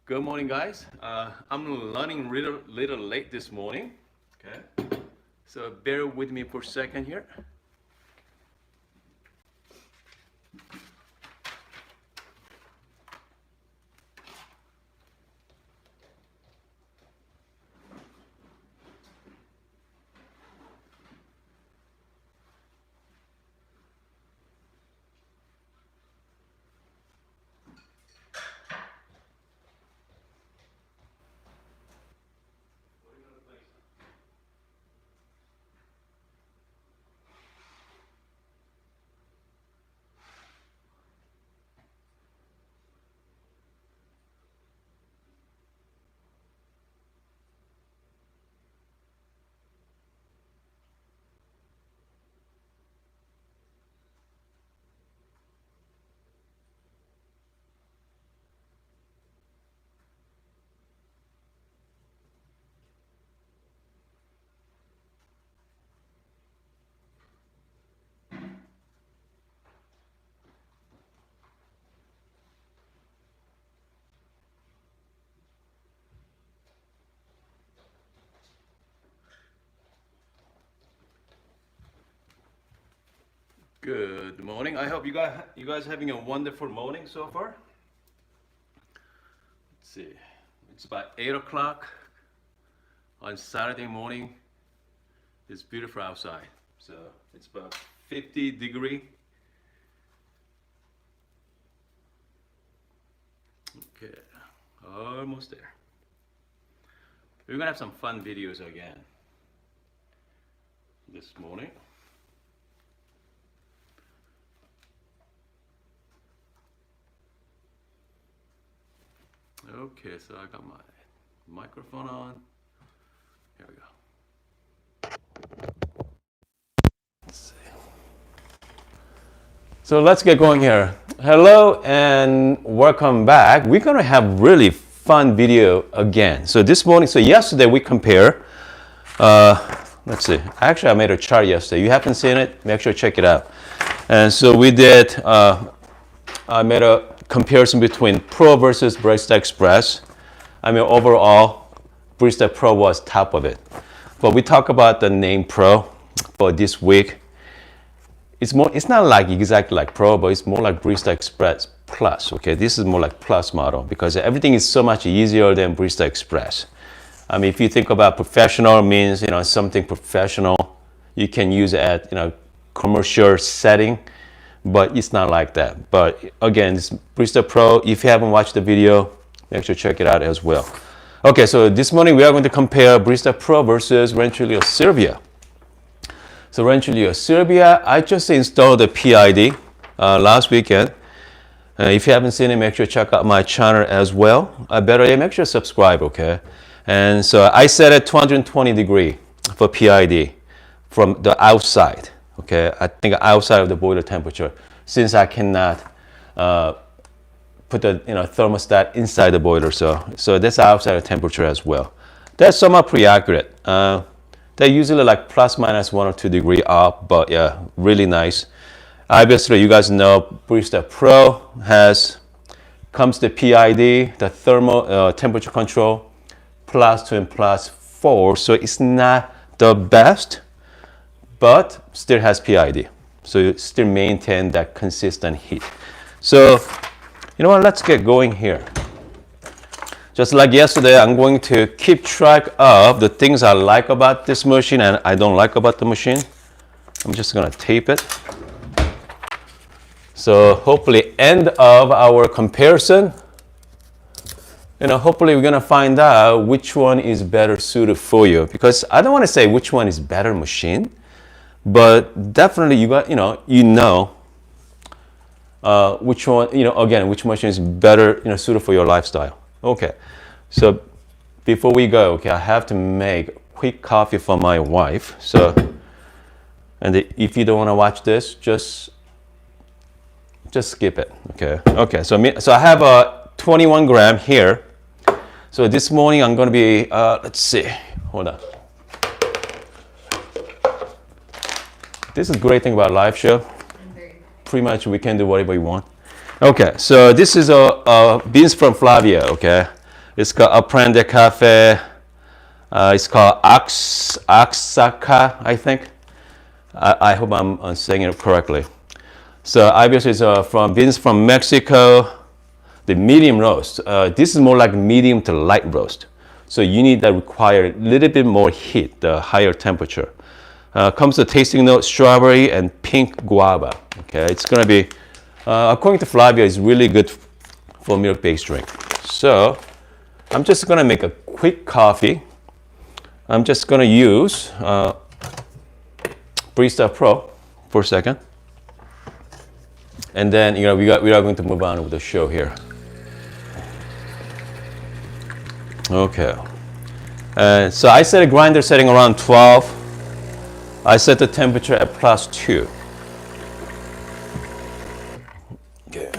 Good morning, guys. I'm running a little late this morning. Okay, so bear with me for a second here. Good morning. I hope you guys having a wonderful morning so far. Let's see. It's about 8 o'clock on Saturday morning. It's beautiful outside. So it's about 50 degree. Okay, almost there. We're gonna have some fun videos again this morning. Okay, so I got my microphone on. Here we go. Let's see. So let's get going here. Hello and welcome back. We're gonna have really fun video again. So this morning, so yesterday we compare. Let's see. Actually, I made a chart yesterday. You haven't seen it? Make sure to check it out. And so we did. I made a comparison between Pro versus Barista Express. I mean, overall, Barista Pro was top of it. But we talk about the name Pro for this week. It's not like exactly like Pro, but it's more like Barista Express Plus. Okay, this is more like Plus model because everything is so much easier than Barista Express. I mean, if you think about professional means something professional, you can use it at commercial setting. But it's not like that. But again, this Barista Pro, if you haven't watched the video, make sure to check it out as well. Okay, so this morning we are going to compare Barista Pro versus Rancilio Silvia. So Rancilio Silvia, I just installed the PID last weekend. If you haven't seen it, make sure to check out my channel as well. Better yet, make sure to subscribe, okay? And so I set it 220 degree for PID from the outside. Okay, I think outside of the boiler temperature, since I cannot put the thermostat inside the boiler, so that's outside of temperature as well. That's somewhat pretty accurate. They're usually like plus minus 1 or 2 degree up, but yeah, really nice. Obviously, you guys know Barista Pro comes the PID, the thermal temperature control, +2 and +4, so it's not the best, but still has PID. So you still maintain that consistent heat. So, you know what, let's get going here. Just like yesterday, I'm going to keep track of the things I like about this machine and I don't like about the machine. I'm just gonna tape it. So hopefully end of our comparison, hopefully we're gonna find out which one is better suited for you. Because I don't wanna say which one is better machine, but definitely which one, again, which machine is better, suited for your lifestyle. Okay, so before we go, okay, I have to make quick coffee for my wife. So, and if you don't want to watch this, just skip it. Okay. Okay. So I have a 21 gram here. So this morning I'm going to be, let's see, hold on. This is a great thing about live show. Pretty much we can do whatever we want. Okay, so this is beans from Flavia, okay? It's called Apprende Cafe. It's called Oaxaca, I think. I hope I'm saying it correctly. So obviously it's beans from Mexico. The medium roast. This is more like medium to light roast. So you need that require a little bit more heat, the higher temperature. Comes the tasting note, strawberry and pink guava. Okay, it's gonna be, according to Flavia, it's really good for milk-based drink. So I'm just gonna make a quick coffee. I'm just gonna use Barista Pro for a second. And then, we are going to move on with the show here. Okay. So I set a grinder setting around 12. I set the temperature at +2. Okay.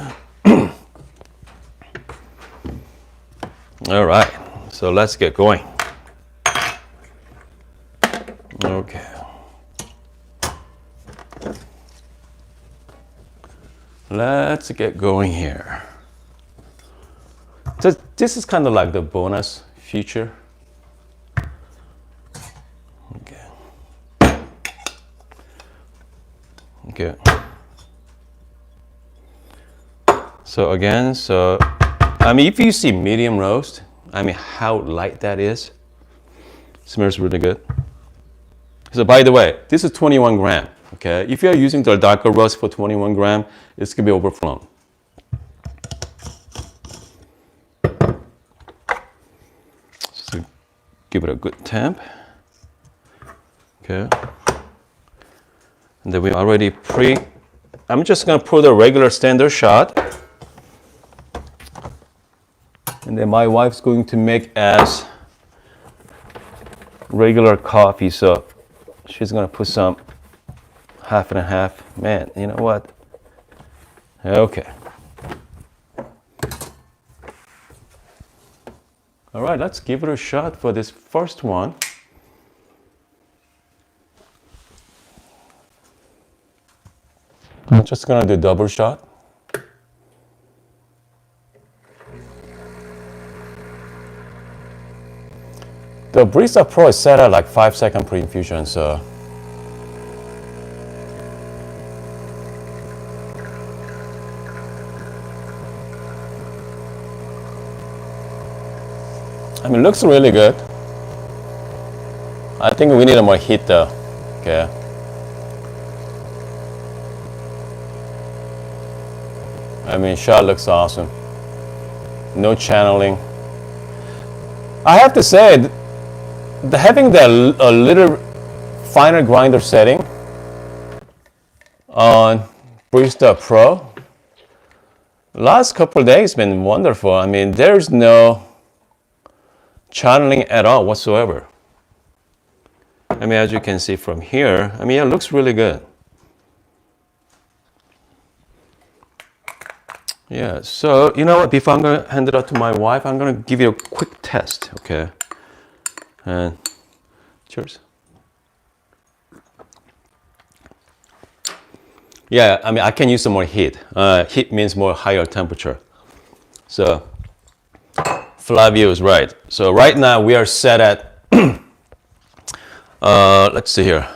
All right. So let's get going. Okay. Let's get going here. So this is kind of like the bonus feature. Okay. Okay. So again, if you see medium roast, how light that is. Smells really good. So by the way, this is 21 gram. Okay, if you're using the darker roast for 21 gram, it's gonna be overflown. So give it a good temp. Okay. And then we already I'm just gonna pour the regular standard shot. And then my wife's going to make as regular coffee, so she's gonna put some half and a half. Man, you know what? Okay. All right, let's give it a shot for this first one. I'm just gonna do double shot. The Barista Pro is set at like 5-second pre-infusion, so it looks really good. I think we need more heat though. Okay. Shot looks awesome. No channeling. I have to say, having a little finer grinder setting on Barista Pro, last couple of days been wonderful. There's no channeling at all whatsoever. As you can see from here, it looks really good. Yeah, so you know what, before I'm gonna hand it out to my wife, I'm gonna give you a quick test, okay? And cheers. Yeah, I can use some more heat. Heat means more higher temperature. So Flavio is right. So right now we are set at, let's see here,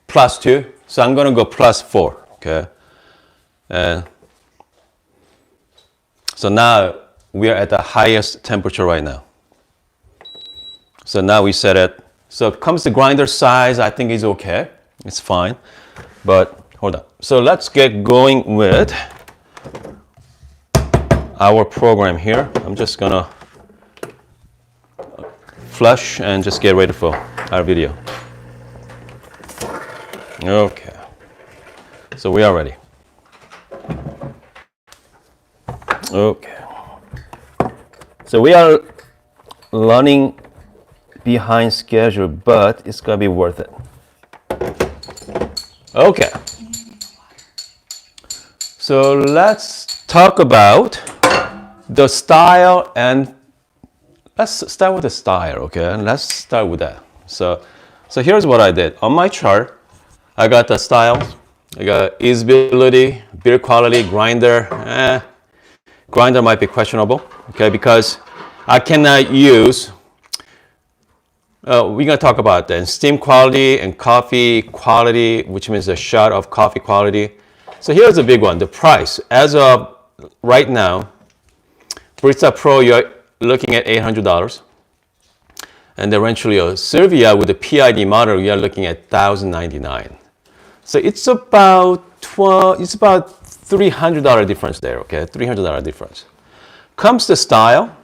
+2. So I'm gonna go +4, okay? And so now we are at the highest temperature right now. So now we set it. So comes the grinder size, I think is okay. It's fine. But hold on. So let's get going with our program here. I'm just gonna flush and just get ready for our video. Okay. So we are ready. Okay. So we are running behind schedule, but it's gonna be worth it. Okay. So let's talk about the style, and let's start with the style, okay? Let's start with that. So here's what I did. On my chart, I got the style, I got usability, build quality, grinder. Grinder might be questionable, okay? Because I cannot use. We're going to talk about that. Steam quality and coffee quality, which means a shot of coffee quality. So here's a big one, the price. As of right now, Barista Pro, you're looking at $800. And the Rancilio Silvia with the PID model, you're looking at $1,099. So it's about $300 difference there, okay? $300 difference. Comes to style.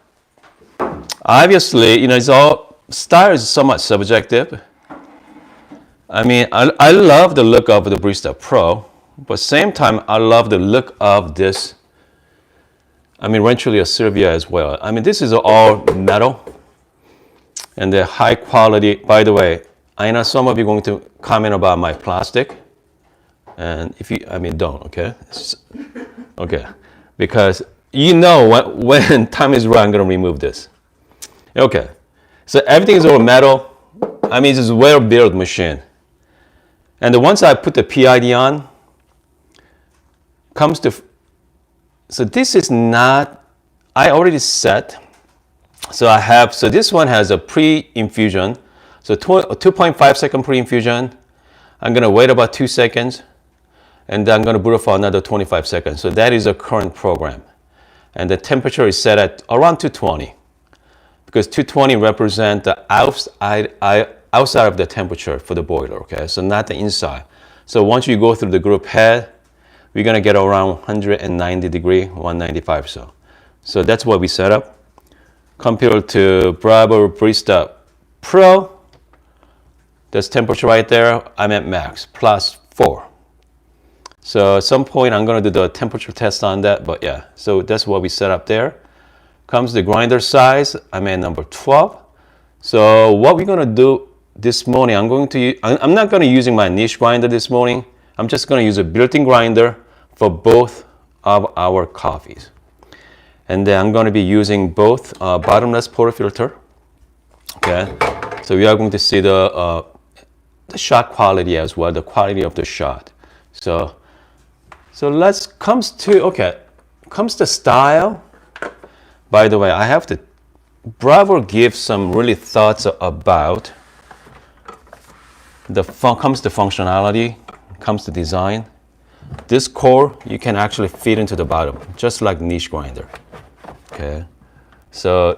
Obviously, it's all, style is somewhat subjective. I mean, I love the look of the Barista Pro, but same time, I love the look of this, Rancilio Silvia as well. This is all metal and the high quality. By the way, I know some of you are going to comment about my plastic. And if you, don't, okay? Okay, because when time is right, I'm gonna remove this. Okay, so everything is all metal. It's a well-built machine. And once I put the PID on, so this is not, I already set. So this one has a pre-infusion. So 2.5 second pre-infusion. I'm gonna wait about 2 seconds. And then I'm going to brew for another 25 seconds. So that is a current program. And the temperature is set at around 220. Because 220 represents the outside of the temperature for the boiler, okay? So not the inside. So once you go through the group head, we're going to get around 190 degree, 195 so. So that's what we set up. Compared to Breville Barista Pro, that's temperature right there, I'm at max, +4. So at some point, I'm going to do the temperature test on that, but yeah. So that's what we set up there. Comes the grinder size, I'm at number 12. So what we're going to do this morning, I'm not going to using my niche grinder this morning. I'm just going to use a built-in grinder for both of our coffees. And then I'm going to be using both bottomless portafilter. Okay. So we are going to see the shot quality as well, the quality of the shot. So comes to style. By the way, I have to, Breville gives some really thoughts about comes to functionality, comes to design. This core, you can actually fit into the bottom, just like niche grinder. Okay. So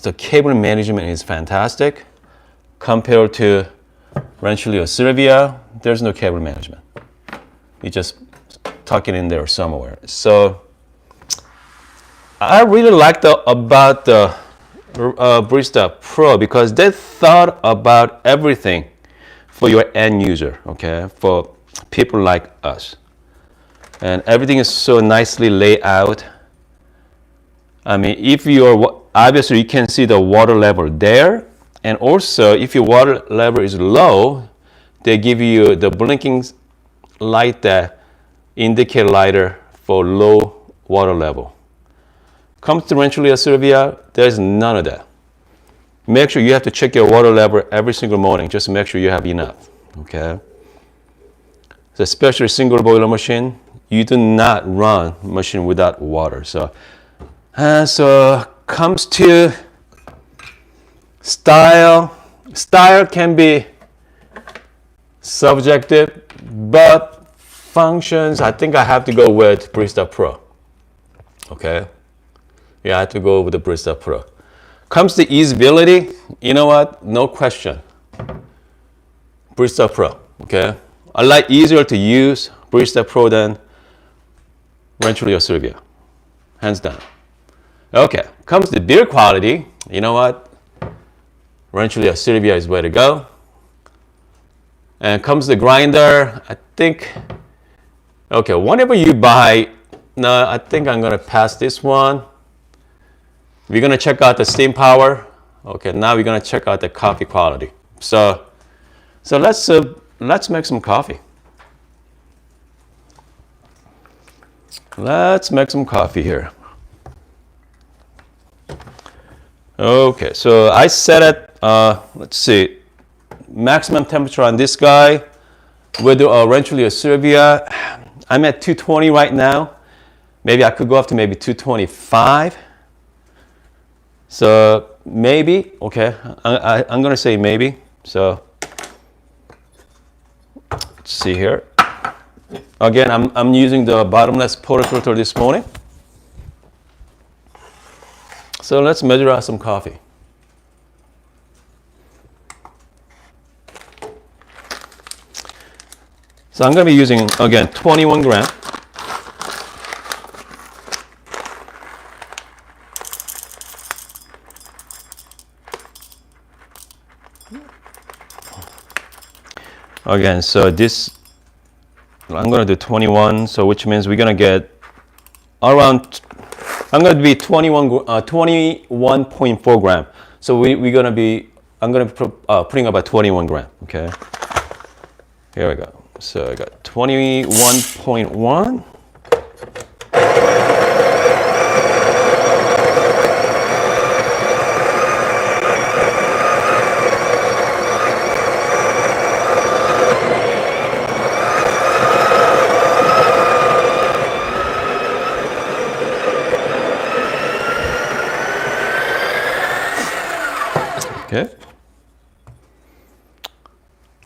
the cable management is fantastic. Compared to Rancilio Silvia, there's no cable management. You just tuck it in there somewhere. So I really like about the Barista Pro because they thought about everything for your end user, okay, for people like us. And everything is so nicely laid out. If obviously you can see the water level there, and also if your water level is low, they give you the blinking light that indicate lighter for low water level. Comes to Rancilio Silvia, there's none of that. Make sure you have to check your water level every single morning, just to make sure you have enough, okay? So especially single boiler machine, you do not run machine without water. So comes to style. Style can be subjective, but functions, I think I have to go with Barista Pro. Okay? Yeah, I have to go with the Barista Pro. Comes to easeability, you know what? No question. Barista Pro, okay? I like easier to use Barista Pro than Rancilio Silvia. Hands down. Okay, comes to beer quality, you know what? Rancilio Silvia is way to go. And comes the grinder, I think, okay, whenever you buy, no, I think I'm gonna pass this one. We're gonna check out the steam power. Okay, now we're gonna check out the coffee quality. So let's make some coffee. Let's make some coffee here. Okay, so I set it, let's see, maximum temperature on this guy with Rancilio Silvia. I'm at 220 right now. Maybe I could go up to maybe 225. So maybe, okay, I'm gonna say maybe. So let's see here. Again, I'm using the bottomless portafilter this morning. So let's measure out some coffee. So I'm going to be using, again, 21 gram. Again, so this, I'm going to do 21, so which means we're going to get around, I'm going to be 21.4 gram. So we're going to be, I'm going to be putting about 21 gram, okay? Here we go. So I got 21.1. Okay.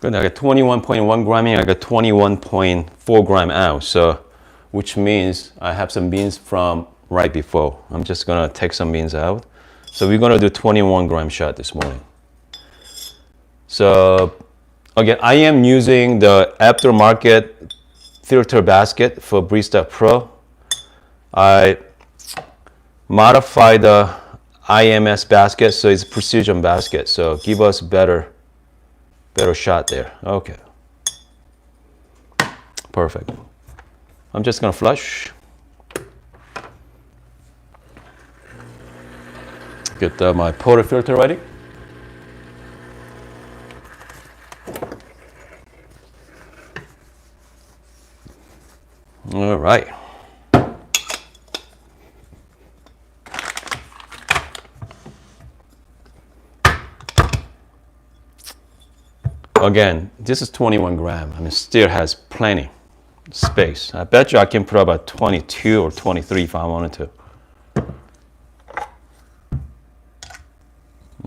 Good. I got 21.1 gram in. I got 21.4 gram out. So, which means I have some beans from right before. I'm just gonna take some beans out. So we're gonna do 21 gram shot this morning. So, again, I am using the aftermarket filter basket for Barista Pro. I modified the IMS basket, so it's precision basket. So give us better shot there. Okay. Perfect. I'm just gonna flush. Get my portafilter ready. All right. Again, this is 21 gram. I mean, still has plenty space. I bet you I can put about 22 or 23 if I wanted to.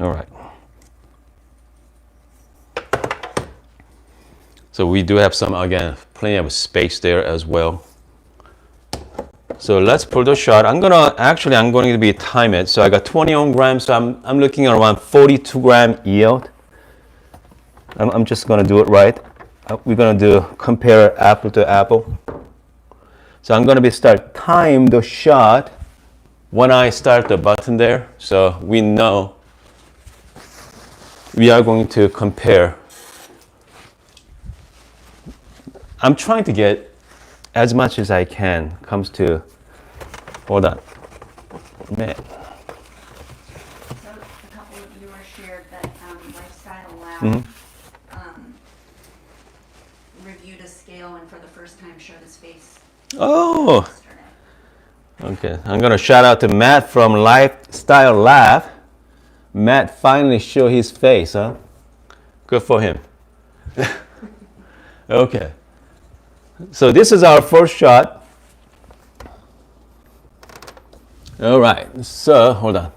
All right. So we do have some, again, plenty of space there as well. So let's pull the shot. I'm going to be time it. So I got 21 grams. So I'm looking at around 42 gram yield. I'm just going to do it right. We're going to compare apple to apple. So I'm going to start time the shot when I start the button there. So we know we are going to compare. I'm trying to get as much as I can comes to, hold on. Man. So a couple of viewers shared that Lifestyle Lab reviewed a scale and for the first time showed his face. Oh, Yesterday. okay. I'm going to shout out to Matt from Lifestyle Lab. Matt finally showed his face, huh? Good for him. Okay. So this is our first shot. All right. So hold on.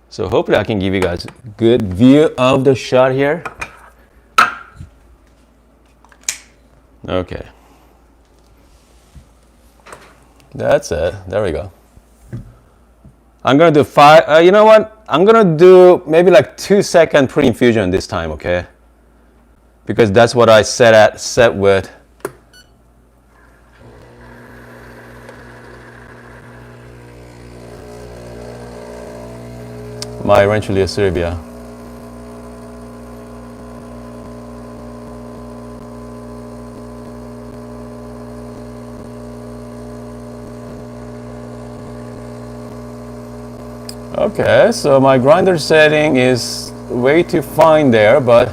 So hopefully I can give you guys a good view of the shot here. Okay. That's it. There we go. I'm gonna do five. You know what? I'm gonna do maybe like 2-second pre-infusion this time, okay? Because that's what I set with. My Rancilio Silvia. Okay, so my grinder setting is way too fine there, but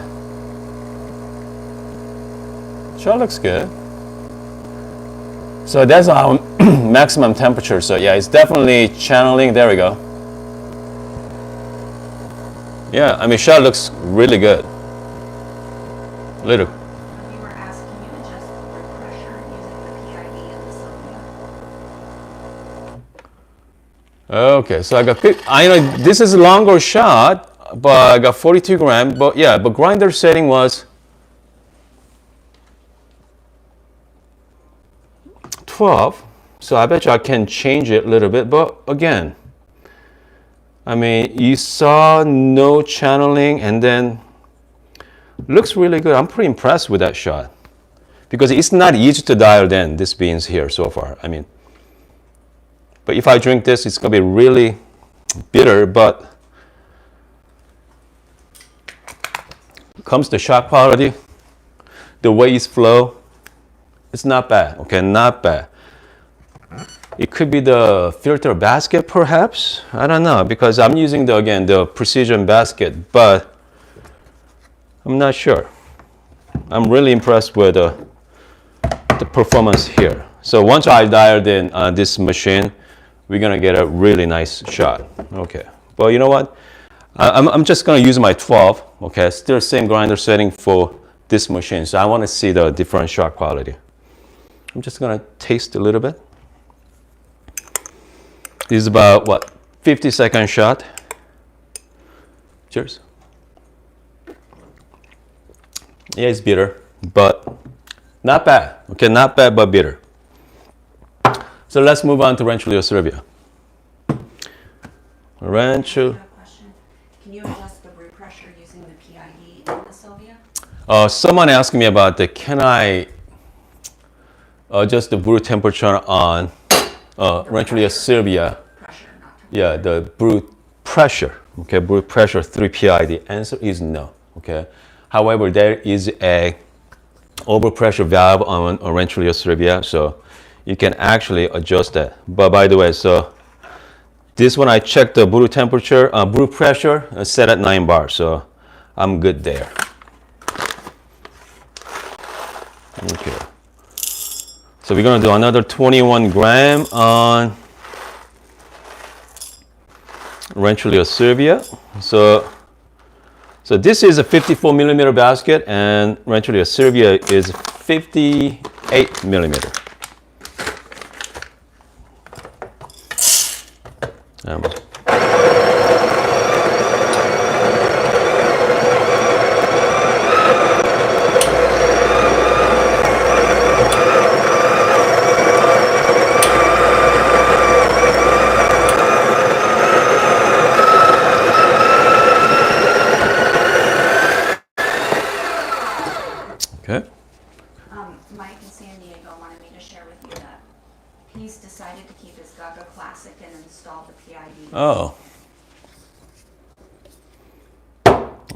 sure looks good. So that's our maximum temperature. So yeah, it's definitely channeling. There we go. Yeah, I mean, shot looks really good. Little. You were asked, can you adjust the blood pressure using the PID and the sodium? Okay, so I got, I know this is a longer shot, but I got 42 grams. But yeah, but grinder setting was 12. So I bet you I can change it a little bit. But again, I mean, you saw no channeling, and then looks really good. I'm pretty impressed with that shot because it's not easy to dial in this beans here so far. I mean, but if I drink this, it's gonna be really bitter, but comes to shot quality, the way it's flow, it's not bad. Okay, not bad. It could be the filter basket, perhaps. I don't know, because I'm using the precision basket, but I'm not sure. I'm really impressed with the performance here. So once I dialed in this machine, we're gonna get a really nice shot. Okay, well, you know what? I'm just gonna use my 12. Okay, still same grinder setting for this machine. So I want to see the different shot quality. I'm just gonna taste a little bit. This is about what, 50-second shot. Cheers. Yeah, it's bitter, but not bad. Okay, not bad, but bitter. So let's move on to Rancilio Silvia. Question. Can you adjust the brew pressure using the PID in the Silvia? Someone asked me about the, can I adjust the brew temperature on Rancilio Silvia? Pressure, not temperature. Yeah, the brew pressure. Okay, brew pressure through PID. Answer is no. Okay. However, there is a overpressure valve on Rancilio Silvia, so you can actually adjust that. But by the way, so this one I checked the brew temperature, brew pressure set at 9 bars, so I'm good there. Okay. So we're gonna do another 21 gram on Rancilio Silvia. So this is a 54 millimeter basket, and Rancilio Silvia is 58 millimeter. Okay. Mike in San Diego wanted me to share with you that he's decided to keep his Gaga Classic and install the PID. Oh.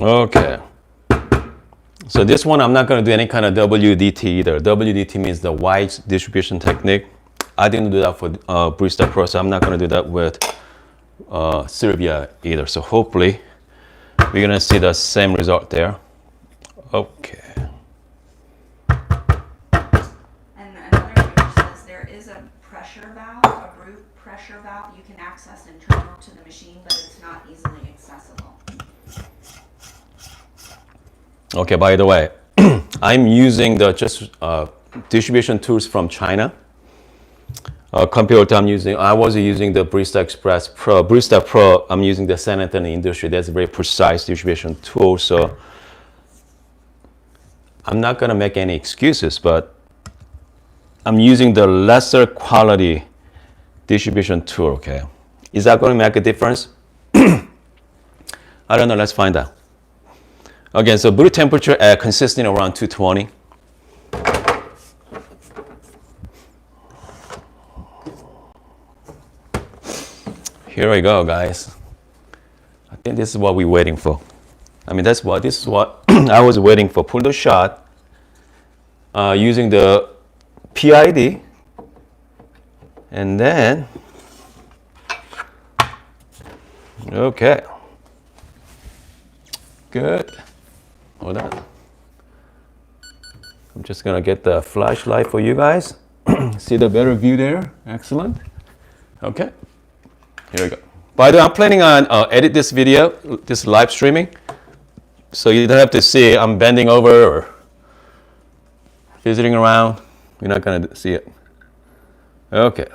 Okay. So this one, I'm not going to do any kind of WDT either. WDT means the wide distribution technique. I didn't do that for Barista Pro, so I'm not going to do that with Silvia either. So hopefully we're going to see the same result there. Okay. And another feature says there is a pressure valve, a brew pressure valve you can access internal to the machine, but it's not easily accessible. Okay, by the way, I'm using the distribution tools from China. Compared to I was using the Barista Express Pro. Barista Pro, I'm using the San Antonio Industry. That's a very precise distribution tool. So I'm not gonna make any excuses, but I'm using the lesser quality distribution tool, okay? Is that gonna make a difference? I don't know, let's find out. Again, so brew temperature consistent around 220. Here we go, guys. I think this is what we're waiting for. I mean, this is what I was waiting for. Pull the shot using the PID, and then, okay, good. Hold on. I'm just gonna get the flashlight for you guys. See the better view there? Excellent. Okay, here we go. By the way, I'm planning on edit this video, this live streaming, so you don't have to see I'm bending over or visiting around. You're not gonna see it. Okay.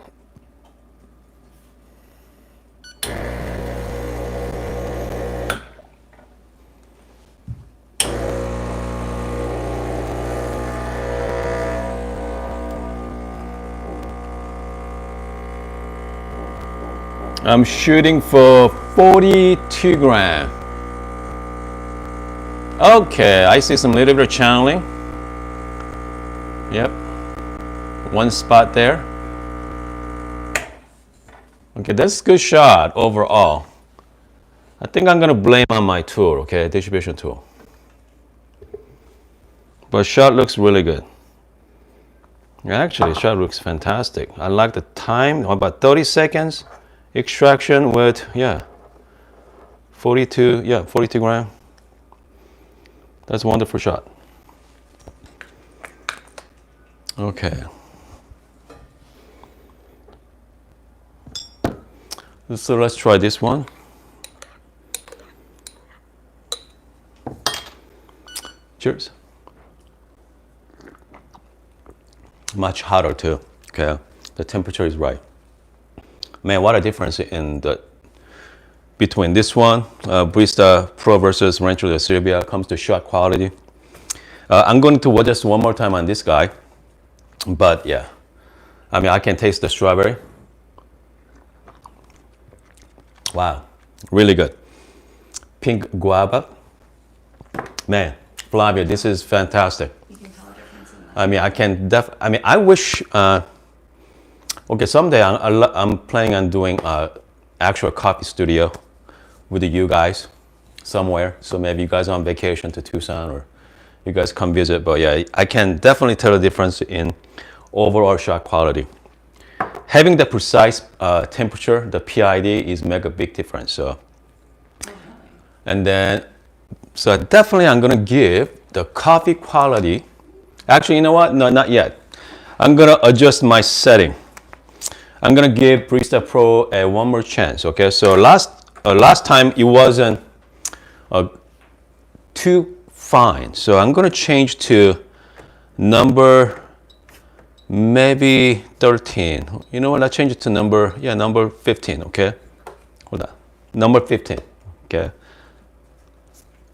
I'm shooting for 42 gram. Okay, I see some little bit of channeling. Yep, one spot there. Okay, that's a good shot overall. I think I'm gonna blame on my tool, okay, distribution tool. But shot looks really good. Actually, shot looks fantastic. I like the time, about 30 seconds. Extraction with, 42 gram. That's a wonderful shot. Okay. So let's try this one. Cheers. Much hotter too, okay? The temperature is right. Man, what a difference in the between this one, Barista Pro versus Rancilio Silvia, comes to shot quality. I'm going to just one more time on this guy, but yeah, I mean, I can taste the strawberry. Wow, really good. Pink guava. Man, Flavia, this is fantastic. You can tell a difference in that. I mean, I wish. Okay, someday I'm planning on doing actual coffee studio with you guys somewhere. So maybe you guys are on vacation to Tucson, or you guys come visit. But yeah, I can definitely tell the difference in overall shot quality. Having the precise temperature, the PID, is make a big difference. So, and then, so definitely I'm gonna give the coffee quality. Actually, you know what? No, not yet. I'm gonna adjust my setting. I'm gonna give Barista Pro a one more chance. Okay, so last time it wasn't too fine, so I'm gonna change to number maybe 13. You know what? Let's change it to number 15. Okay, hold on, number 15. Okay,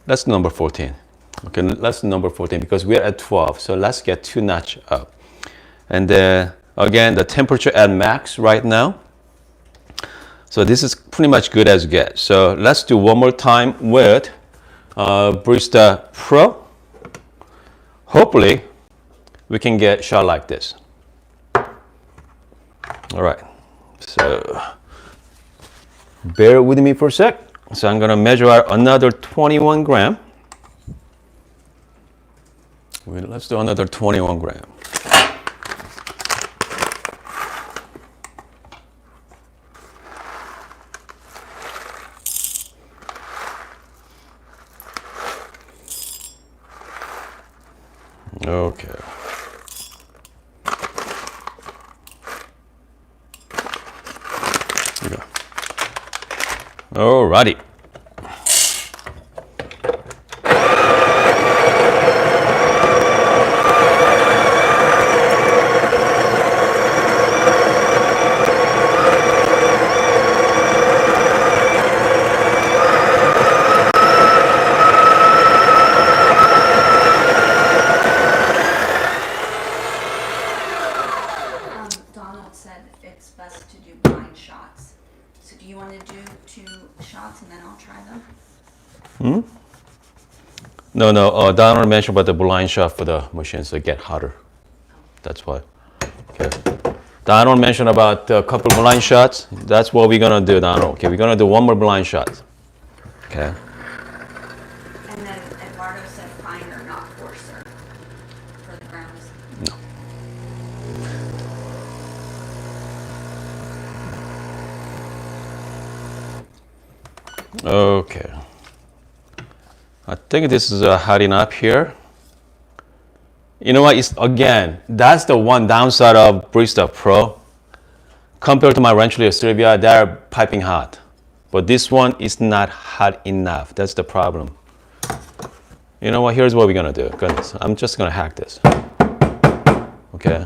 that's number 14. Okay, let's number 14 because we're at 12. So let's get 2 notch up, and then. Again, the temperature at max right now. So this is pretty much good as get. So let's do one more time with Barista Pro. Hopefully, we can get shot like this. All right. So bear with me for a sec. So I'm gonna measure out another 21 gram. Let's do another 21 gram. Okay. Here we go. Alrighty. Donald said it's best to do blind shots. So do you want to do 2 shots and then I'll try them? No. Donald mentioned about the blind shot for the machines to get hotter. That's why. Okay. Donald mentioned about a couple blind shots. That's what we're gonna do, Donald. Okay, we're gonna do one more blind shot. Okay. And then Eduardo said finer, not coarser for the grounds. Okay. I think this is hot enough here. You know what? Again, that's the one downside of Barista Pro. Compared to my Rancilio Silvia, they're piping hot. But this one is not hot enough. That's the problem. You know what? Here's what we're gonna do. Goodness, I'm just gonna hack this. Okay.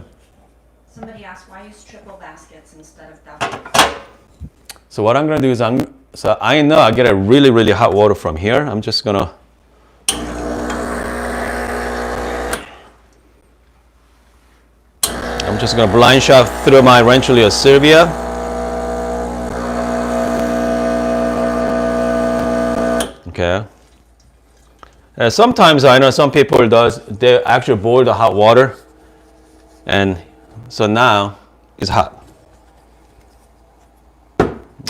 Somebody asked why use triple baskets instead of double. So what I'm gonna do is so I know I get a really, really hot water from here. I'm just gonna blind shot through my Rancilio Silvia. Okay. Sometimes I know some people they actually boil the hot water, and so now it's hot.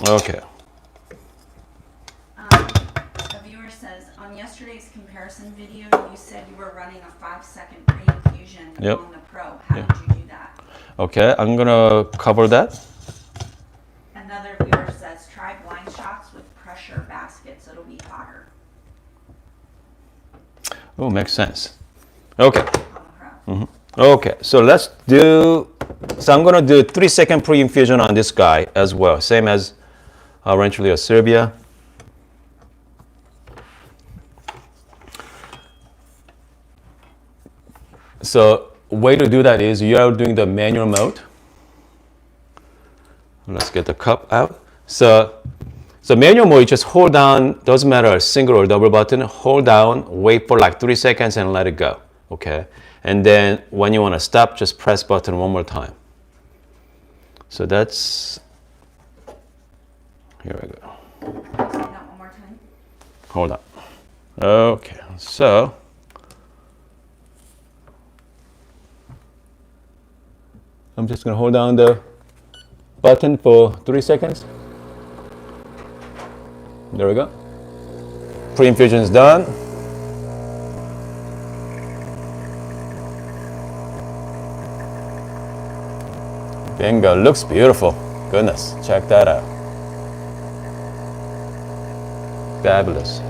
Okay. A viewer says, on yesterday's comparison video, you said you were running a 5-second pre-infusion on the Pro. How did you do that? Okay, I'm gonna cover that. Another viewer says, try blind shots with pressure baskets. It'll be hotter. Oh, makes sense. Okay. On the Pro. Mm-hmm. Okay, so let's do. So I'm gonna do 3-second pre-infusion on this guy as well, same as Rancilio Silvia. So way to do that is you are doing the manual mode. Let's get the cup out. So manual mode, you just hold down, doesn't matter single or double button, hold down, wait for like 3 seconds and let it go, okay? And then when you wanna stop, just press button one more time. So that's, here we go. Say that one more time. Hold on. Okay, so I'm just gonna hold down the button for 3 seconds. There we go. Pre-infusion is done. Bingo, looks beautiful. Goodness, check that out. Fabulous.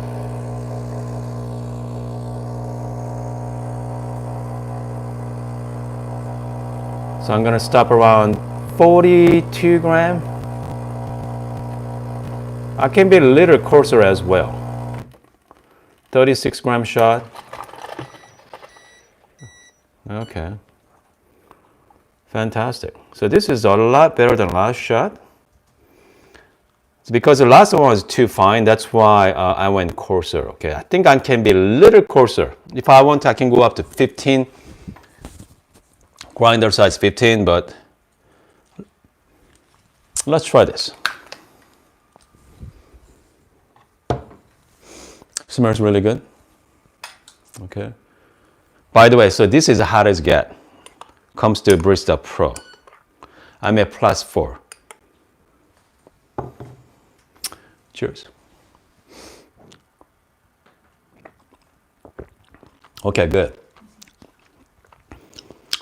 So I'm gonna stop around 42 gram. I can be a little coarser as well. 36 gram shot. Okay. Fantastic. So this is a lot better than last shot. It's because the last one was too fine. That's why I went coarser. Okay. I think I can be a little coarser. If I want, I can go up to 15. Grinder size 15, but let's try this. Smells really good. Okay. By the way, so this is the hottest get. Comes to Barista Pro. I'm at +4. Cheers. Okay, good.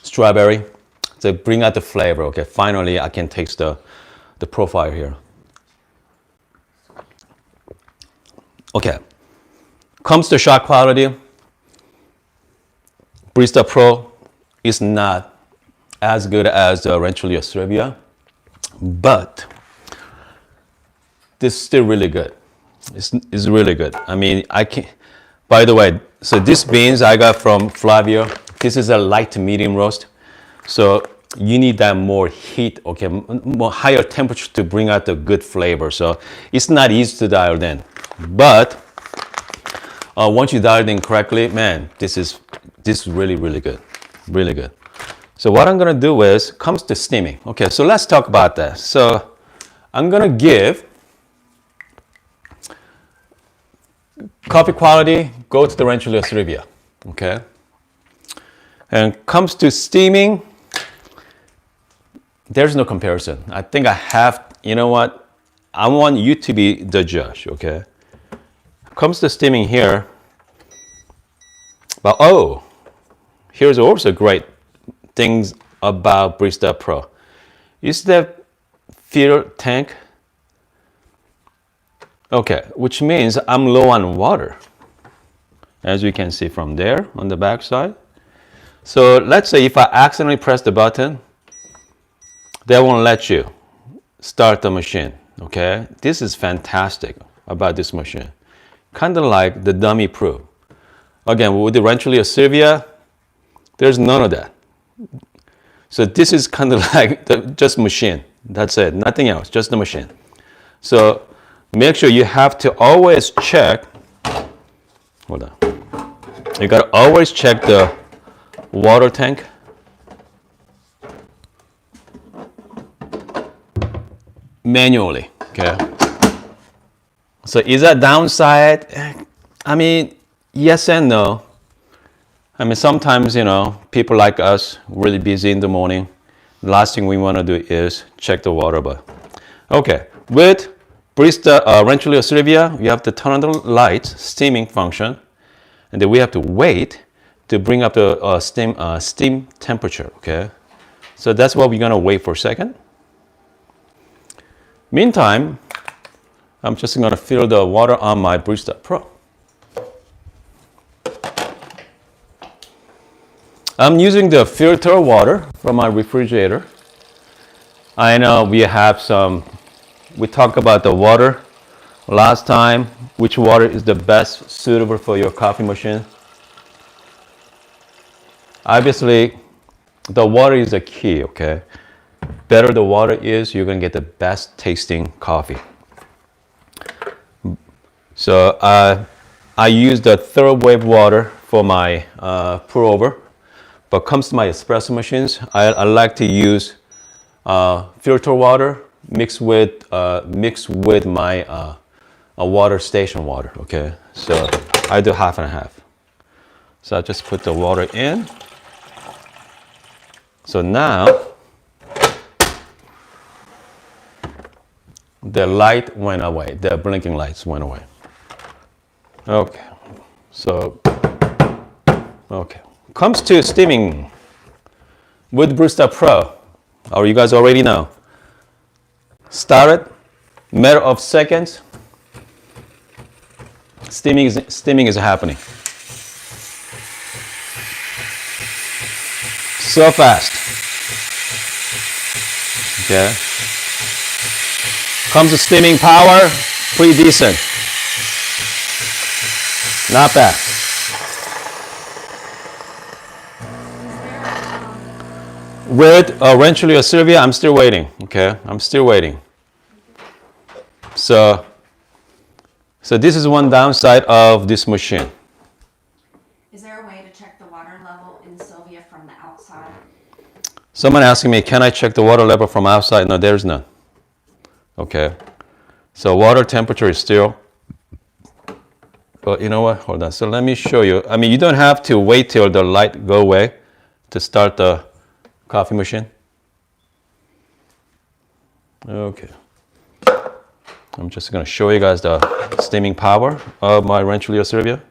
Strawberry. So bring out the flavor. Okay, finally I can taste the profile here. Okay. Comes to shot quality. Barista Pro is not as good as the Rancilio Silvia, but this is still really good. It's really good. I mean, I can. By the way, so these beans I got from Flavio. This is a light to medium roast, so you need that more heat, okay, more higher temperature to bring out the good flavor. So it's not easy to dial in, but once you dial it in correctly, man, this is really, really good, really good. So what I'm gonna do is, comes to steaming. Okay, so let's talk about that. So I'm gonna give coffee quality, go to the Rancilio Silvia, okay? And comes to steaming, there's no comparison. I think I have, you know what? I want you to be the judge, okay? Comes to steaming here, but oh, here's also great things about Barista Pro. Is that fill tank? Okay, which means I'm low on water, as you can see from there on the back side. So let's say if I accidentally press the button, they won't let you start the machine, okay? This is fantastic about this machine. Kind of like the dummy Pro. Again, with the Rancilio Silvia, there's none of that. So this is kind of like just machine. That's it, nothing else, just the machine. So make sure you have to always check. Hold on. You gotta always check the water tank. Manually, okay? So is that downside? I mean, yes and no. I mean, sometimes, people like us, really busy in the morning. The last thing we want to do is check the water, but okay. With Barista Rancilio Silvia, you have to turn on the lights, steaming function, and then we have to wait to bring up the steam temperature, okay? So that's what we're gonna wait for a second. Meantime, I'm just gonna fill the water on my Barista Pro. I'm using the filter water from my refrigerator. I know we talked about the water last time, which water is the best suitable for your coffee machine. Obviously, the water is the key, okay? Better the water is, you're gonna get the best tasting coffee. So I use the third wave water for my pour over, but comes to my espresso machines, I like to use filter water mixed with my water station water, okay? So I do half and half. So I just put the water in. So now the light went away, the blinking lights went away. Okay, so, okay. Comes to steaming with Barista Pro, or you guys already know. Start it, matter of seconds, steaming is happening. So fast. Okay. Comes to steaming power, pretty decent. Not bad. With Rancilio Silvia, I'm still waiting. Okay, I'm still waiting. So this is one downside of this machine. Is there a way to check the water level in Silvia from the outside? Someone asking me, can I check the water level from outside? No, there's none. Okay, so water temperature is still. But you know what? Hold on. So let me show you. I mean, you don't have to wait till the light go away to start the coffee machine. Okay. I'm just going to show you guys the steaming power of my Rancilio Silvia.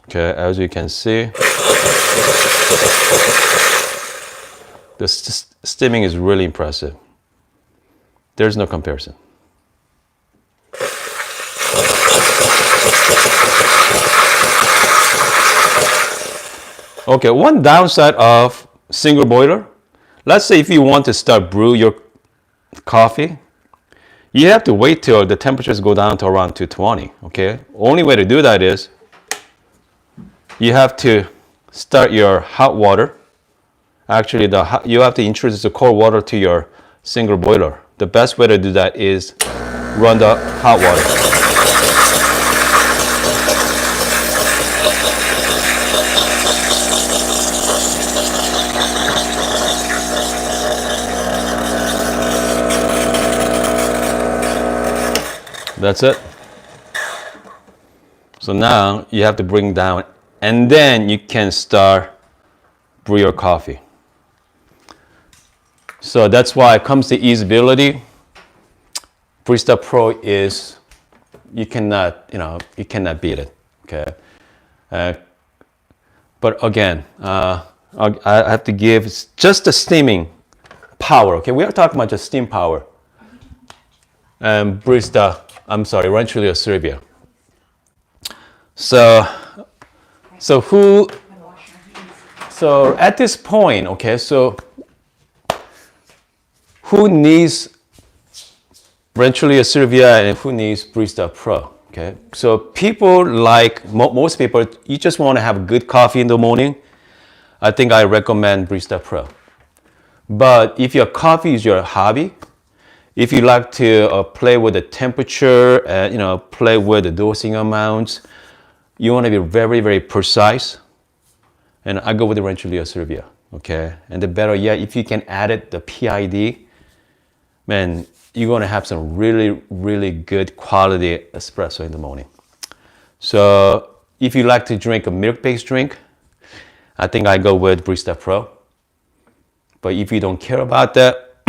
Okay, as you can see, the steaming is really impressive. There's no comparison. Okay, one downside of single boiler. Let's say if you want to start brew your coffee, you have to wait till the temperatures go down to around 220, okay? Only way to do that is you have to start your hot water. Actually, you have to introduce the cold water to your single boiler. The best way to do that is run the hot water. That's it. So now you have to bring down, and then you can start brew your coffee. So that's why it comes to easeability. Barista Pro is, you cannot beat it. Okay. But again, I have to give just the steaming power. Okay, we are talking about just steam power. And Rancilio Silvia. So at this point, okay, so who needs Rancilio Silvia and who needs Barista Pro? Okay, so people like most people, you just want to have good coffee in the morning. I think I recommend Barista Pro. But if your coffee is your hobby, if you like to play with the temperature and play with the dosing amounts, you want to be very, very precise. And I go with the Rancilio Silvia, okay? And the better yet, if you can add it, the PID, man, you're going to have some really, really good quality espresso in the morning. So if you like to drink a milk-based drink, I think I go with Barista Pro. But if you don't care about that,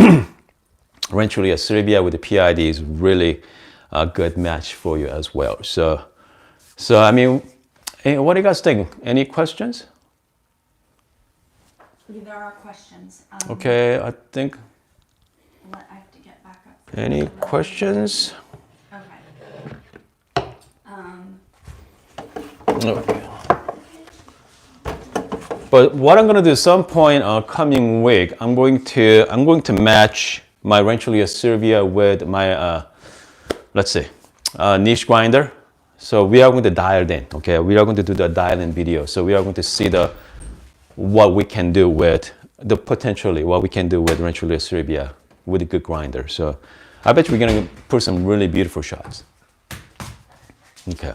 Rancilio Silvia with the PID is really a good match for you as well. So I mean, what do you guys think? Any questions? There are questions. Okay, I think. I have to get back up. Any questions? Okay. Okay. But what I'm gonna do at some point coming week, I'm going to match my Rancilio Silvia with my let's see, niche grinder. So we are going to dial it in. Okay, we are going to do the dial in video. So we are going to see what we can do with what we can do with Rancilio Silvia with a good grinder. So I bet we're gonna put some really beautiful shots. Okay.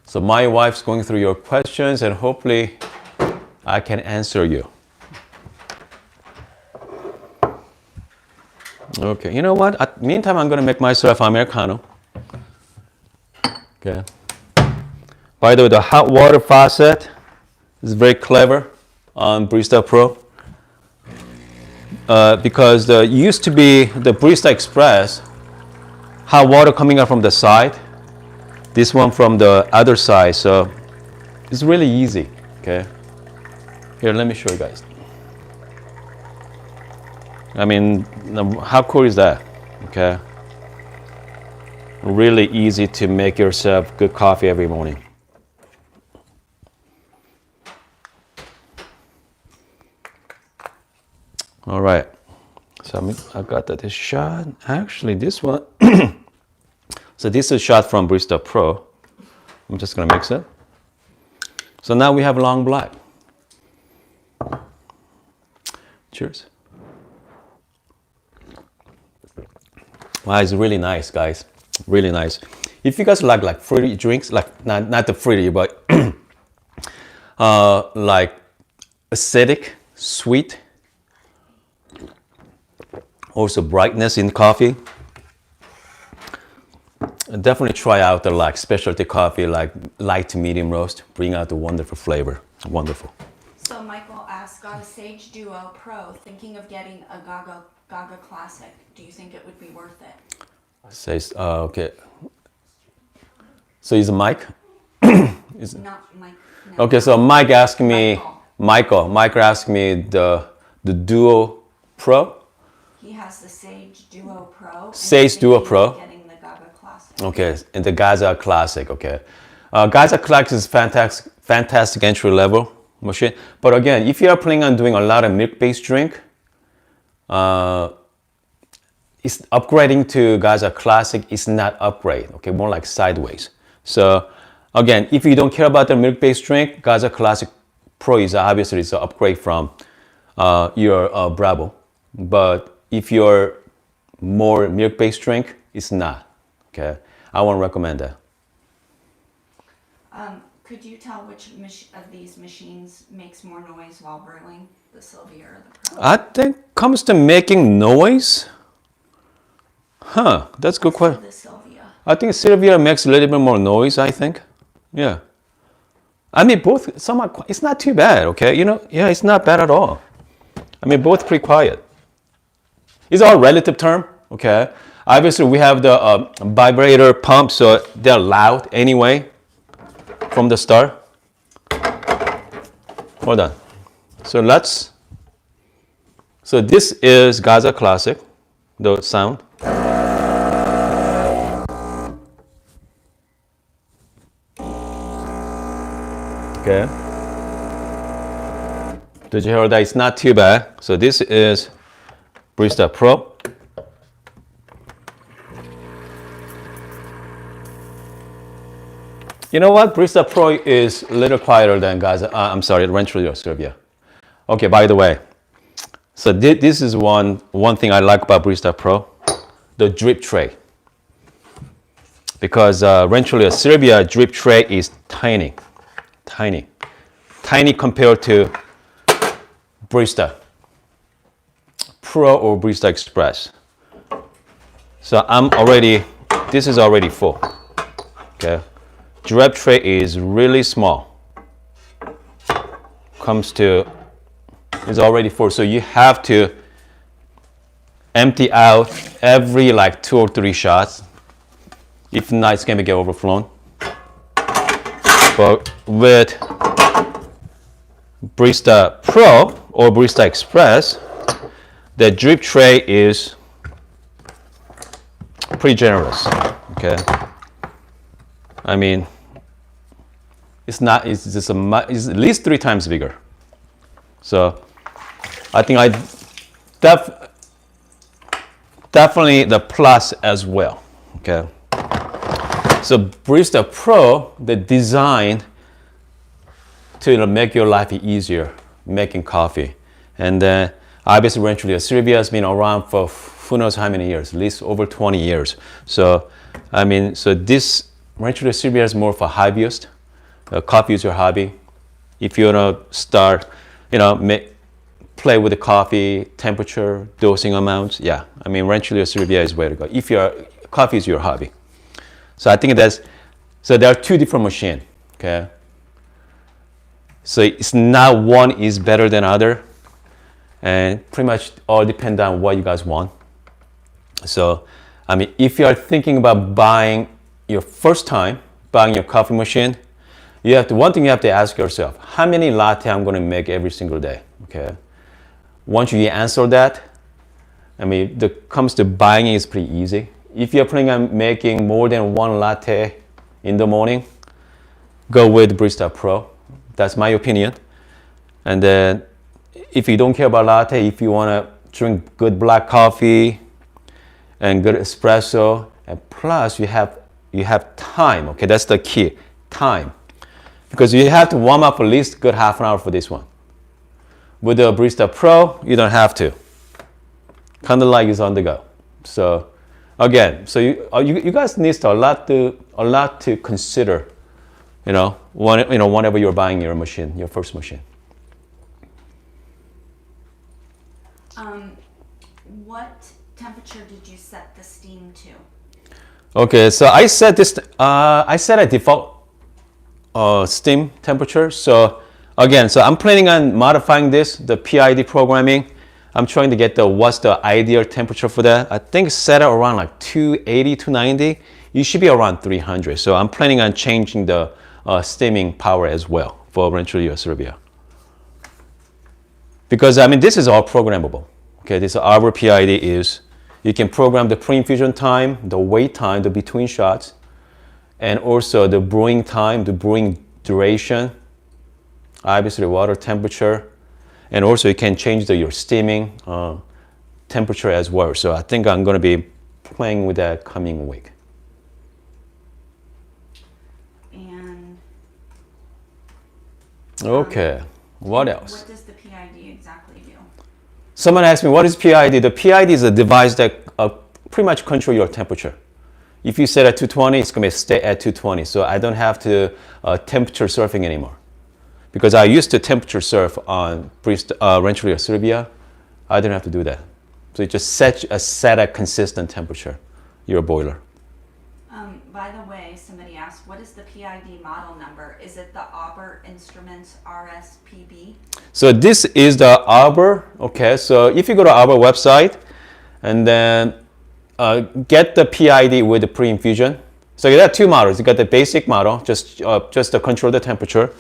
So my wife's going through your questions and hopefully I can answer you. Okay, you know what? Meantime, I'm gonna make myself Americano. Okay. By the way, the hot water faucet is very clever on Barista Pro. Because there used to be the Barista Express, hot water coming out from the side. This one from the other side, so it's really easy. Okay. Here, let me show you guys. I mean, how cool is that? Okay. Really easy to make yourself good coffee every morning. All right. So I got this shot. Actually, this one. So this is a shot from Barista Pro. I'm just gonna mix it. So now we have long black. Cheers. Wow, it's really nice, guys. Really nice. If you guys like fruity drinks, like not the fruity, but like acidic, sweet, also brightness in coffee, definitely try out the like specialty coffee, like light to medium roast. Bring out the wonderful flavor. Wonderful. So Michael asked, got a Sage Duo Pro, thinking of getting a Gaga Classic. Do you think it would be worth it? Says okay. So is Mike? Not Mike. No. Okay, so Mike asked me. Mike asked me the Duo Pro. He has the Sage Duo Pro. Sage Duo Pro. Getting the Gaga Classic. Okay, and the Gaza Classic. Okay, Gaza Classic is fantastic entry level machine. But again, if you are planning on doing a lot of milk-based drink, it's upgrading to Gaza Classic is not upgrade. Okay, more like sideways. So again, if you don't care about the milk-based drink, Gaza Classic Pro is obviously an upgrade from your Bravo. But if you're more milk-based drink, it's not. Okay, I won't recommend that. Could you tell which of these machines makes more noise while brewing, the Silvia or the Pro? I think comes to making noise. Huh, that's a good question. The Silvia. I think Silvia makes a little bit more noise, I think. Yeah. I mean, both, somewhat, it's not too bad, okay? Yeah, it's not bad at all. I mean, both pretty quiet. It's all relative term, okay? Obviously, we have the vibrator pump, so they're loud anyway from the start. Hold on. So this is Gaza Classic, the sound. Okay. Did you hear that? It's not too bad. So this is Barista Pro. You know what? Barista Pro is a little quieter than Rancilio Silvia. Okay, by the way, So this is one thing I like about Barista Pro, the drip tray. Because Rancilio Silvia drip tray is tiny compared to Barista Pro or Barista Express. So this is already full. Okay, drip tray is really small. It's already full, so you have to empty out every like 2 or 3 shots. If not, it's gonna get overflown. But with Barista Pro or Barista Express, the drip tray is pretty generous. Okay, I mean, it's at least 3 times bigger. So I think definitely the plus as well. Okay. So Barista Pro, the design to make your life easier making coffee, and then obviously Rancilio Silvia has been around for who knows how many years, at least over 20 years. So I mean, so this Rancilio Silvia is more for hobbyist. Coffee is your hobby. If you wanna start, play with the coffee temperature, dosing amounts, yeah. I mean, Rancilio Silvia is where to go. If coffee is your hobby. So I think so there are 2 different machines, okay? So it's not one is better than other, and pretty much all depend on what you guys want. So, I mean, if you are thinking about buying your first time, buying your coffee machine, one thing you have to ask yourself, how many latte I'm gonna make every single day, okay? Once you answer that, I mean, comes to buying it is pretty easy. If you're planning on making more than 1 latte in the morning, go with Barista Pro. That's my opinion. And then if you don't care about latte, if you want to drink good black coffee and good espresso, and plus you have time, okay? That's the key, time. Because you have to warm up at least a good half an hour for this one. With the Barista Pro, you don't have to. Kind of like it's on the go. So again, so you guys need a lot to consider, whenever you're buying your machine, your first machine. What temperature did you set the steam to? Okay, so I set a default steam temperature. So again, so I'm planning on modifying the PID programming. I'm trying to get what's the ideal temperature for that. I think set it around like 280, 290. You should be around 300. So I'm planning on changing the steaming power as well for Rancilio Silvia. Because I mean, this is all programmable. Okay, this our PID is, you can program the pre-infusion time, the wait time, the between shots, and also the brewing time, the brewing duration, obviously water temperature, and also you can change your steaming temperature as well. So I think I'm going to be playing with that coming week. And okay, what else? What does the PID exactly do? Someone asked me, what is PID? The PID is a device that pretty much control your temperature. If you set at 220, it's going to stay at 220. So I don't have to temperature surfing anymore. Because I used to temperature surf on Rancilio Silvia, I didn't have to do that. So you just set a consistent temperature, your boiler. By the way, somebody asked, what is the PID model number? Is it the Auber Instruments RSPB? So this is the Auber. Okay, so if you go to Auber website and then get the PID with the pre-infusion. So you got 2 models. You got the basic model, just to control the temperature.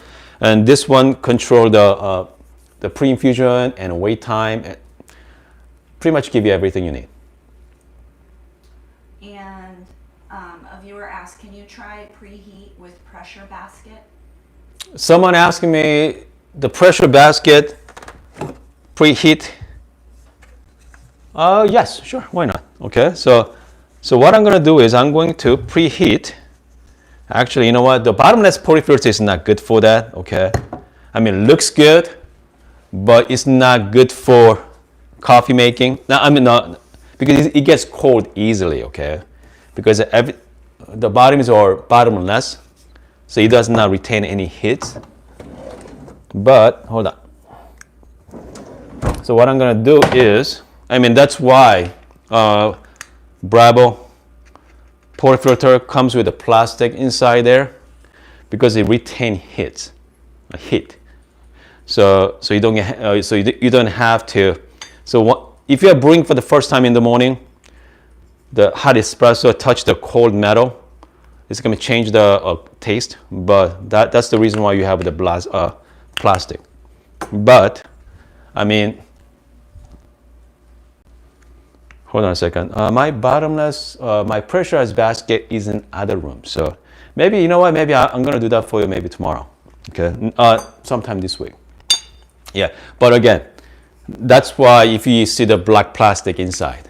And this one control the pre-infusion and wait time, and pretty much give you everything you need. And a viewer asked, can you try preheat with pressure basket? Someone asking me the pressure basket preheat. Yes, sure, why not? Okay, so what I'm going to do is I'm going to preheat. Actually, you know what? The bottomless polyfilter is not good for that, okay? I mean, it looks good, but it's not good for coffee making. Now, I mean, not because it gets cold easily, okay? Because the bottoms are bottomless, so it does not retain any heat. But hold on. So what I'm gonna do is, I mean, that's why Breville portafilter comes with a plastic inside there, because it retains heat. So you don't get, you don't have to. So if you are brewing for the first time in the morning, the hot espresso touch the cold metal, it's going to change the taste. But that's the reason why you have the plastic. But I mean, hold on a second. My bottomless, my pressurized basket is in other room. So maybe, you know what? Maybe I'm going to do that for you. Maybe tomorrow. Okay, sometime this week. Yeah, but again, that's why if you see the black plastic inside,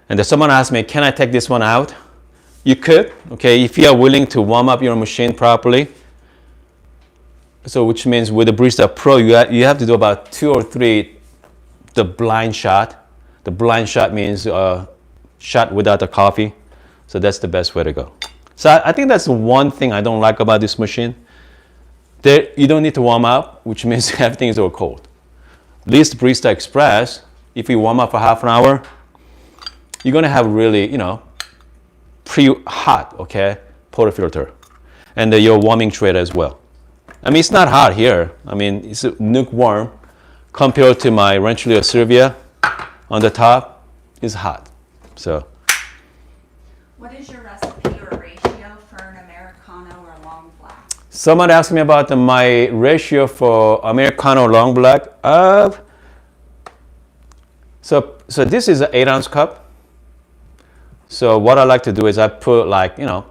and then someone asked me, can I take this one out? You could, okay, if you are willing to warm up your machine properly. So which means with the Barista Pro, you have to do about 2 or 3 the blind shot. The blind shot means shot without the coffee. So that's the best way to go. So I think that's the one thing I don't like about this machine. There, you don't need to warm up, which means everything is all cold. At least Barista Express, if you warm up for half an hour, you're gonna have really, you know, pre-hot, okay, portafilter, and your warming tray as well. I mean, it's not hot here. I mean, it's lukewarm compared to my Rancilio Silvia on the top. Is hot. So. What is your recipe or ratio for an Americano or long black? Someone asked me about my ratio for Americano long black. So this is an 8-ounce cup. So what I like to do is I put, like, you know,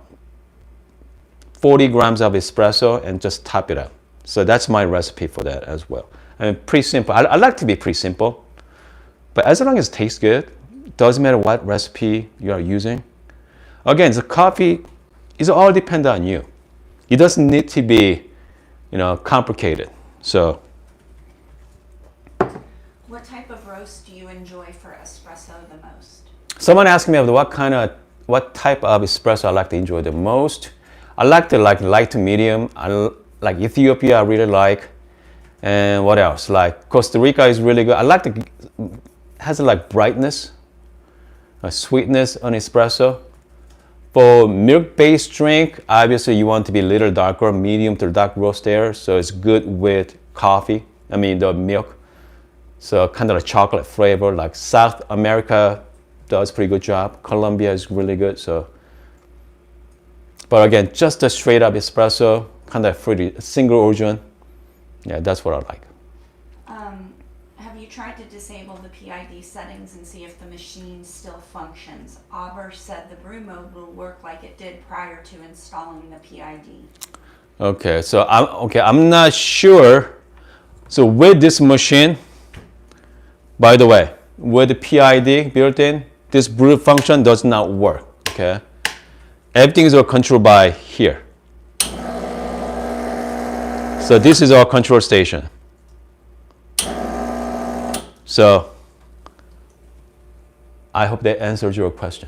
40 grams of espresso and just top it up. So that's my recipe for that as well. I mean, pretty simple. I like to be pretty simple, but as long as it tastes good, it doesn't matter what recipe you are using. Again, the coffee is all dependent on you. It doesn't need to be, you know, complicated. So. What type of roast do you enjoy for espresso the most? Someone asked me what type of espresso I like to enjoy the most. I like to light to medium. I like Ethiopia. I really like, and what else? Like Costa Rica is really good. I like has like brightness, a sweetness on espresso. For milk-based drink, obviously you want to be a little darker, medium to dark roast there. So it's good with coffee. I mean the milk. So kind of a chocolate flavor. Like South America does pretty good job. Colombia is really good. So, but again, just a straight up espresso, kind of fruity, single origin. Yeah, that's what I like. Have you tried to disable the PID settings and see if the machine still functions? Auber said the brew mode will work like it did prior to installing the PID. Okay, so I'm not sure. So with this machine, by the way, with the PID built in, this brew function does not work. Okay, everything is all controlled by here. So this is our control station. So I hope that answers your question.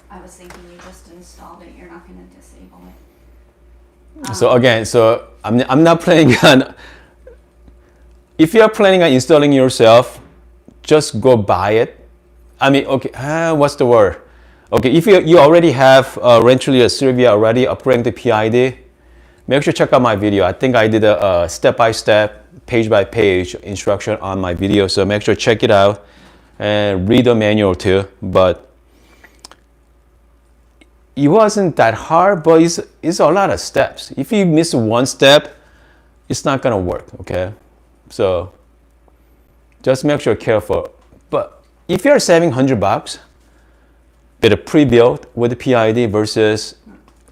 I was thinking you just installed it. You're not going to disable it. So again, so I'm not planning on. If you are planning on installing yourself, just go buy it. I mean, okay, what's the word? Okay, if you already have Rancilio Silvia already upgrading the PID, make sure to check out my video. I think I did a step-by-step, page-by-page instruction on my video, so make sure to check it out and read the manual too. But it wasn't that hard, but it's a lot of steps. If you miss one step, it's not gonna work, okay? So just make sure you're careful. But if you're saving $100 with a pre-built with the PID versus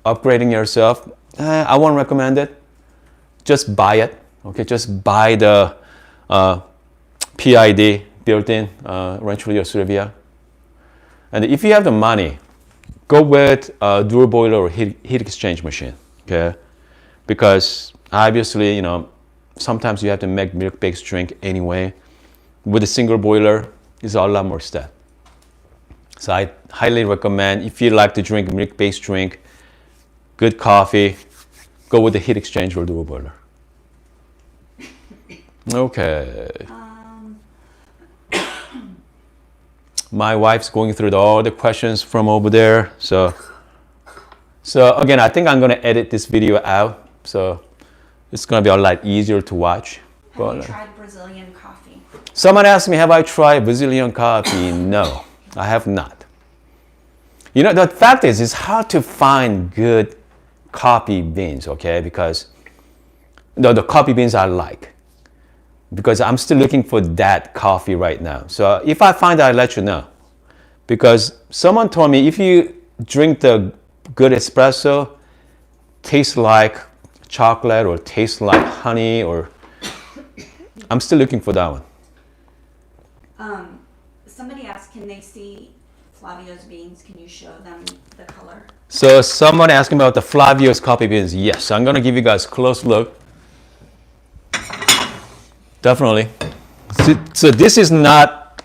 upgrading yourself, I won't recommend it. Just buy it, okay? Just buy the PID built-in Rancilio Silvia. And if you have the money, go with a dual boiler or heat exchange machine, okay? Because obviously, you know, sometimes you have to make milk-based drink anyway. with a single boiler is a lot more step. So I highly recommend, if you like to drink milk-based drink, good coffee, go with the heat exchanger or dual boiler. Okay. My wife's going through all the questions from over there. So again, I think I'm gonna edit this video out. So it's gonna be a lot easier to watch. Have you tried Brazilian coffee? Someone asked me, have I tried Brazilian coffee? No, I have not. You know, the fact is, it's hard to find good coffee beans, okay? Because the coffee beans I like. Because I'm still looking for that coffee right now. So if I find that, I'll let you know. Because someone told me if you drink the good espresso, tastes like chocolate or tastes like honey, or I'm still looking for that one. Somebody asked, can they see Flavio's beans? Can you show them the color? So someone asking about the Flavio's coffee beans. Yes, I'm gonna give you guys a close look. Definitely. So this is not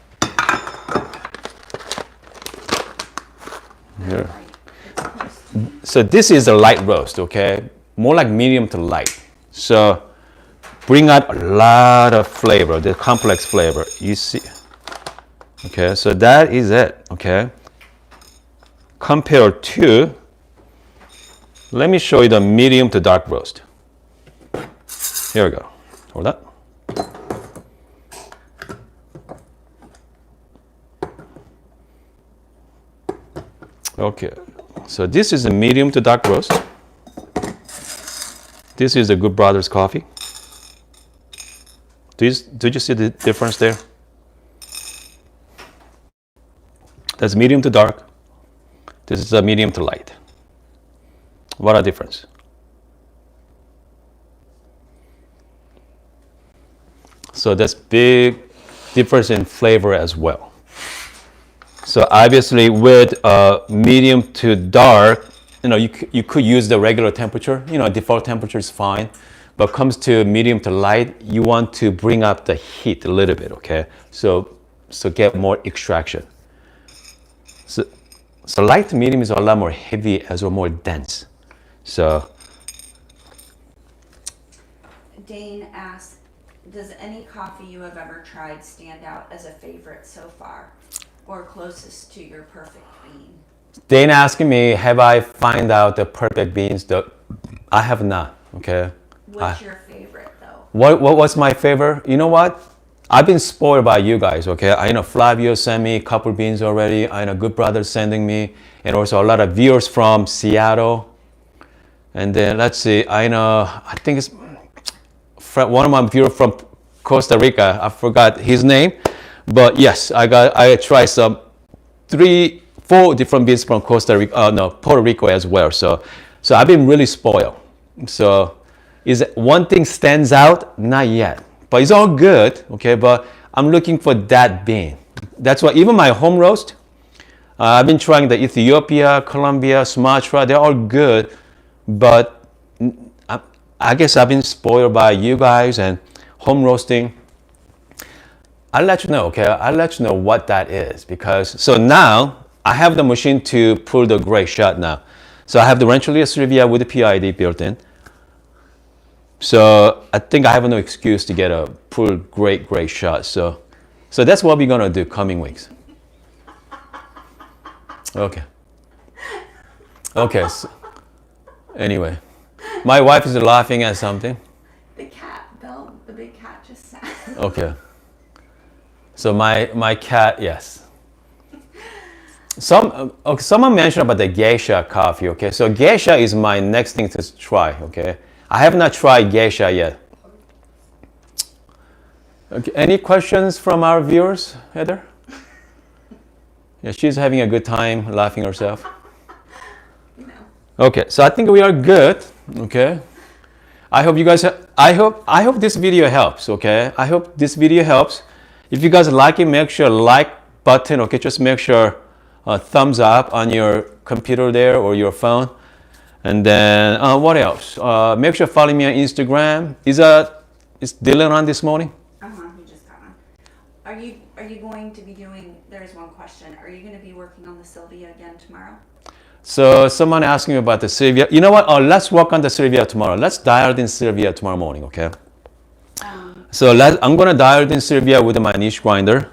here. So this is a light roast, okay? More like medium to light. So bring out a lot of flavor, the complex flavor. You see. Okay, so that is it, okay? Compared to, let me show you the medium to dark roast. Here we go. Hold on. Okay, so this is a medium to dark roast. This is the Good Brothers coffee. Did you see the difference there? That's medium to dark. This is a medium to light. What a difference. So that's big difference in flavor as well. So obviously with medium to dark, you could use the regular temperature, default temperature is fine, but comes to medium to light, you want to bring up the heat a little bit, okay? So get more extraction. So light to medium is a lot more heavy as well, more dense. So Dane asks, does any coffee you have ever tried stand out as a favorite so far, or closest to your perfect bean? Dane asking me, have I found out the perfect beans? I have not, okay? What's your favorite though? What's my favorite? You know what? I've been spoiled by you guys, okay? I know Flavio sent me a couple beans already. I know Good Brothers sending me, and also a lot of viewers from Seattle. And then let's see, I think it's one of my viewers from Costa Rica. I forgot his name, but yes, I tried some 3-4 different beans from Puerto Rico as well. So I've been really spoiled. So is one thing stands out? Not yet. But it's all good, okay? But I'm looking for that bean. That's why even my home roast, I've been trying the Ethiopia, Colombia, Sumatra. They're all good, but I guess I've been spoiled by you guys and home roasting. I'll let you know, okay? I'll let you know what that is so now I have the machine to pull the gray shot now. So I have the Rancilio Silvia with the PID built in. So I think I have no excuse to get a full great shot. So that's what we're gonna do coming weeks. Okay. So anyway, my wife is laughing at something. The cat, Bill, the big cat just sat. Okay. So my cat, yes. Someone mentioned about the geisha coffee. Okay, so geisha is my next thing to try. Okay. I have not tried geisha yet. Okay, any questions from our viewers, Heather? Yeah, she's having a good time laughing herself. No. Okay, so I think we are good. Okay. I hope you guys. I hope this video helps. Okay. I hope this video helps. If you guys like it, make sure like button. Okay, just make sure thumbs up on your computer there or your phone. And then what else? Make sure follow me on Instagram. Is Dylan on this morning? He just got on. Are you going to be doing? There's one question. Are you going to be working on the Silvia again tomorrow? So someone asked me about the Silvia. You know what? Oh, let's work on the Silvia tomorrow. Let's dial in Silvia tomorrow morning, okay? So I'm gonna dial in Silvia with my niche grinder.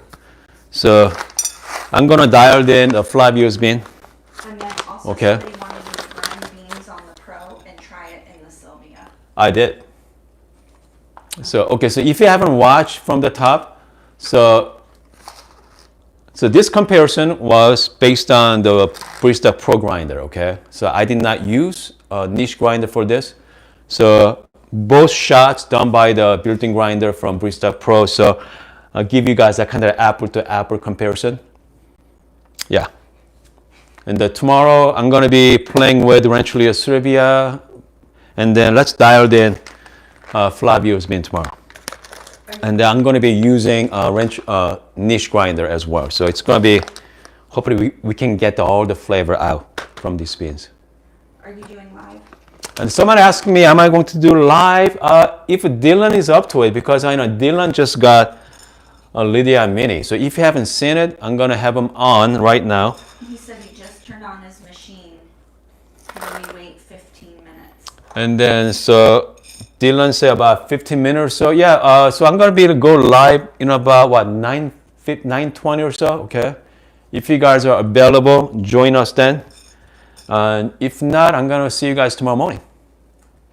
So I'm gonna dial in a Flavio's bean. And then also Okay. somebody wanted you to grind beans on the Pro and try it in the Silvia. I did. So okay, so if you haven't watched from the top, so this comparison was based on the Barista Pro grinder, okay? So I did not use a niche grinder for this. So both shots done by the built-in grinder from Barista Pro. So I'll give you guys a kind of apple-to-apple comparison. Yeah. And tomorrow I'm gonna be playing with Rancilio Silvia, and then let's dial in Flavio's bean tomorrow. And then I'm going to be using a niche grinder as well. So it's going to be, hopefully we can get all the flavor out from these beans. Are you doing live? And someone asked me, am I going to do live? If Dylan is up to it, because I know Dylan just got a Lydia Mini. So if you haven't seen it, I'm going to have him on right now. He said he just turned on his machine. Can we wait 15 minutes? And then so Dylan said about 15 minutes or so. Yeah, so I'm gonna be able to go live in about what 9:20 or so. Okay, if you guys are available, join us then. And if not, I'm gonna see you guys tomorrow morning.